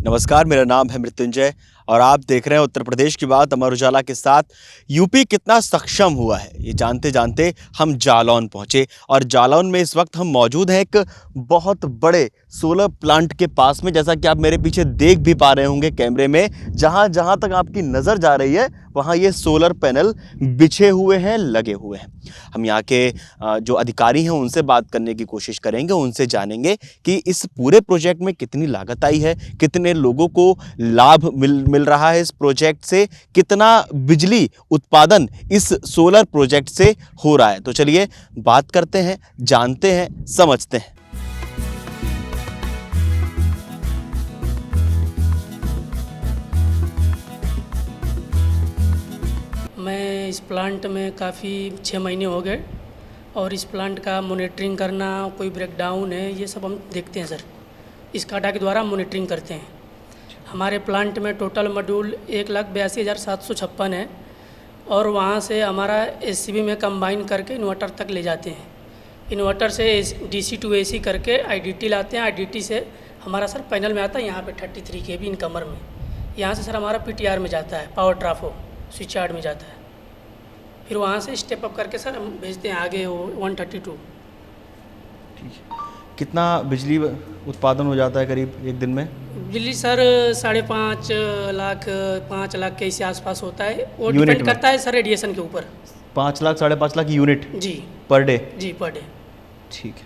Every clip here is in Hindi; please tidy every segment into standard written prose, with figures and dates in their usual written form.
नमस्कार, मेरा नाम है मृत्युंजय और आप देख रहे हैं उत्तर प्रदेश की बात अमर उजाला के साथ। यूपी कितना सक्षम हुआ है ये जानते जानते हम जालौन पहुंचे और जालौन में इस वक्त हम मौजूद हैं एक बहुत बड़े सोलर प्लांट के पास में। जैसा कि आप मेरे पीछे देख भी पा रहे होंगे कैमरे में, जहां जहां तक आपकी नज़र जा रही है वहां ये सोलर पैनल बिछे हुए हैं, लगे हुए हैं। हम यहाँ के जो अधिकारी हैं उनसे बात करने की कोशिश करेंगे, उनसे जानेंगे कि इस पूरे प्रोजेक्ट में कितनी लागत आई है, कितने लोगों को लाभ मिल रहा है इस प्रोजेक्ट से, कितना बिजली उत्पादन इस सोलर प्रोजेक्ट से हो रहा है। तो चलिए बात करते हैं, जानते हैं, समझते हैं। मैं इस प्लांट में काफ़ी 6 महीने हो गए और इस प्लांट का मॉनिटरिंग करना, कोई ब्रेकडाउन है, ये सब हम देखते हैं सर। इस काटा के द्वारा मॉनिटरिंग करते हैं। हमारे प्लांट में टोटल मॉड्यूल 1,82,756 है और वहाँ से हमारा एससीबी में कंबाइन करके इन्वर्टर तक ले जाते हैं। इन्वर्टर से डीसी टू एसी करके आईडीटी लाते हैं। आईडीटी से हमारा सर पैनल में आता है यहाँ पे 33 kV इनकमर में। यहाँ से सर हमारा पीटीआर में जाता है, पावर ट्राफो स्विच यार्ड में जाता है। फिर वहाँ से स्टेप अप करके सर हम भेजते हैं आगे 132। ठीक है, कितना बिजली उत्पादन हो जाता है करीब एक दिन में? बिजली सर 5.5 लाख 5 लाख के इसी आसपास होता है। वो यूनिट डिपेंड में? करता है सर रेडिएशन के ऊपर। 5 लाख 5.5 लाख यूनिट जी पर डे? जी, पर डे। ठीक है।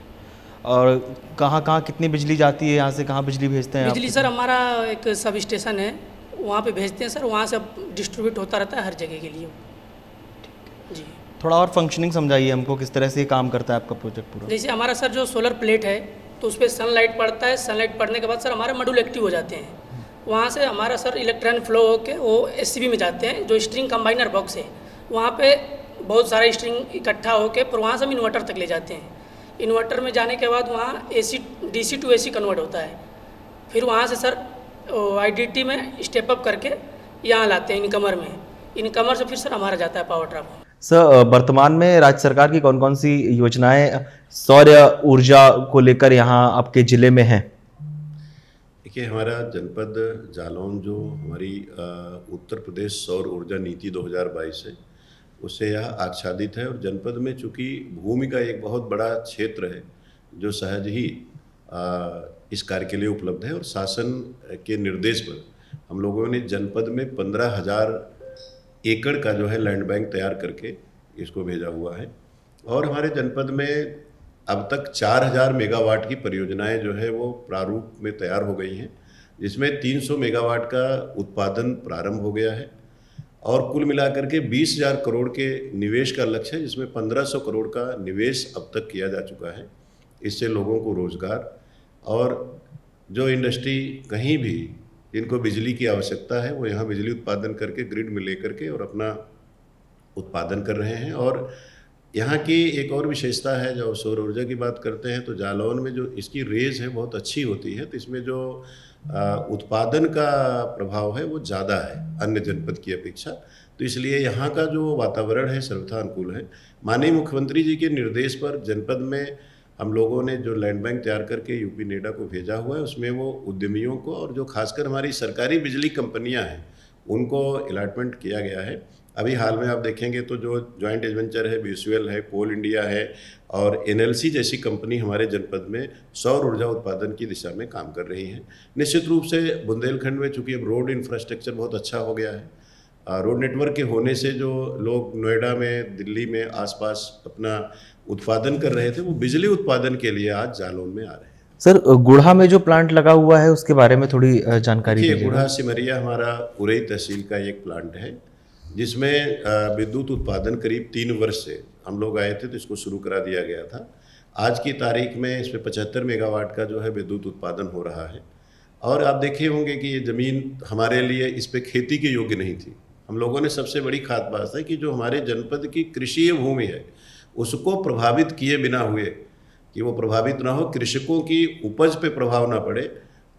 और कहाँ कहाँ कितनी बिजली जाती है, यहाँ से कहाँ बिजली भेजते हैं बिजली सर हमारा एक सब स्टेशन है, वहाँ पे भेजते हैं सर। वहाँ से डिस्ट्रीब्यूट होता रहता है हर जगह के लिए। जी, थोड़ा और फंक्शनिंग समझाइए हमको, किस तरह से ये काम करता है आपका प्रोजेक्ट पूरा? जैसे हमारा सर जो सोलर प्लेट है तो उस पर सनलाइट पड़ता है। सनलाइट पड़ने के बाद सर हमारे मॉड्यूल एक्टिव हो जाते हैं। वहाँ से हमारा सर इलेक्ट्रॉन फ्लो होकर वो एससीबी में जाते हैं, जो स्ट्रिंग कंबाइनर बॉक्स है। वहाँ पे बहुत सारा स्ट्रिंग इकट्ठा होकर फिर वहाँ से हम इन्वर्टर तक ले जाते हैं। इन्वर्टर में जाने के बाद वहाँ AC DC to AC convert होता है। फिर वहाँ से सर आईडीटी में स्टेप अप करके यहाँ लाते हैं इनकमर में। इनकमर से फिर सर हमारा जाता है पावर ट्राफो। सर, वर्तमान में राज्य सरकार की कौन कौन सी योजनाएं सौर ऊर्जा को लेकर यहाँ आपके जिले में हैं? देखिए, हमारा जनपद जालौन जो हमारी उत्तर प्रदेश सौर ऊर्जा नीति 2022 है, उससे यह आच्छादित है। और जनपद में चूँकि भूमि का एक बहुत बड़ा क्षेत्र है जो सहज ही इस कार्य के लिए उपलब्ध है, और शासन के निर्देश पर हम लोगों ने जनपद में 15,000 एकड़ का जो है लैंड बैंक तैयार करके इसको भेजा हुआ है। और हमारे जनपद में अब तक 4,000 मेगावाट की परियोजनाएं जो है वो प्रारूप में तैयार हो गई हैं, जिसमें 300 मेगावाट का उत्पादन प्रारंभ हो गया है। और कुल मिलाकर के 20,000 करोड़ के निवेश का लक्ष्य है, जिसमें 1,500 करोड़ का निवेश अब तक किया जा चुका है। इससे लोगों को रोज़गार और जो इंडस्ट्री कहीं भी जिनको बिजली की आवश्यकता है वो यहाँ बिजली उत्पादन करके ग्रिड में लेकर के और अपना उत्पादन कर रहे हैं। और यहाँ की एक और विशेषता है, जब सौर ऊर्जा की बात करते हैं तो जालौन में जो इसकी रेंज है बहुत अच्छी होती है, तो इसमें जो उत्पादन का प्रभाव है वो ज़्यादा है अन्य जनपद की अपेक्षा। तो इसलिए यहाँ का जो वातावरण है सर्वथा अनुकूल है। माननीय मुख्यमंत्री जी के निर्देश पर जनपद में हम लोगों ने जो लैंड बैंक तैयार करके यूपी नेडा को भेजा हुआ है, उसमें वो उद्यमियों को और जो खासकर हमारी सरकारी बिजली कंपनियां हैं उनको अलॉटमेंट किया गया है। अभी हाल में आप देखेंगे तो जो जॉइंट वेंचर है, बीएसयूएल है, कोल इंडिया है और एनएलसी जैसी कंपनी हमारे जनपद में सौर ऊर्जा उत्पादन की दिशा में काम कर रही हैं। निश्चित रूप से बुंदेलखंड में चूँकि अब रोड इंफ्रास्ट्रक्चर बहुत अच्छा हो गया है, रोड नेटवर्क के होने से जो लोग नोएडा में, दिल्ली में आसपास अपना उत्पादन कर रहे थे वो बिजली उत्पादन के लिए आज जालौन में आ रहे हैं। सर, गुढ़ा में जो प्लांट लगा हुआ है उसके बारे में थोड़ी जानकारी दीजिए। गुढ़ा सिमरिया हमारा उरई तहसील का एक प्लांट है, जिसमें विद्युत उत्पादन करीब 3 वर्ष से हम लोग आए थे तो इसको शुरू करा दिया गया था। आज की तारीख में इसमें 75 मेगावाट का जो है विद्युत उत्पादन हो रहा है। और आप देखे होंगे कि ये ज़मीन हमारे लिए इस पे खेती के योग्य नहीं थी। हम लोगों ने सबसे बड़ी खास बात है कि जो हमारे जनपद की कृषि भूमि है उसको प्रभावित किए बिना हुए, कि वो प्रभावित ना हो, कृषकों की उपज पे प्रभाव ना पड़े,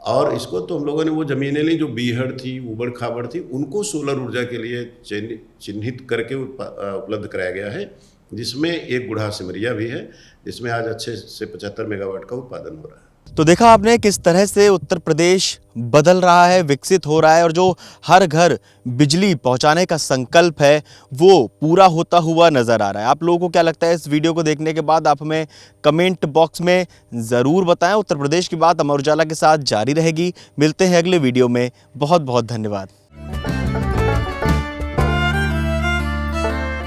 और इसको तो हम लोगों ने वो ज़मीनें ली जो बीहड़ थी, उबड़ खाबड़ थी, उनको सोलर ऊर्जा के लिए चिन्हित करके उपलब्ध कराया गया है, जिसमें एक गुढ़ा सिमरिया भी है, जिसमें आज अच्छे से 75 मेगावाट का उत्पादन हो रहा है। तो देखा आपने किस तरह से उत्तर प्रदेश बदल रहा है, विकसित हो रहा है और जो हर घर बिजली पहुंचाने का संकल्प है वो पूरा होता हुआ नज़र आ रहा है। आप लोगों को क्या लगता है इस वीडियो को देखने के बाद? आप हमें कमेंट बॉक्स में ज़रूर बताएं। उत्तर प्रदेश की बात अमर उजाला के साथ जारी रहेगी। मिलते हैं अगले वीडियो में। बहुत बहुत धन्यवाद।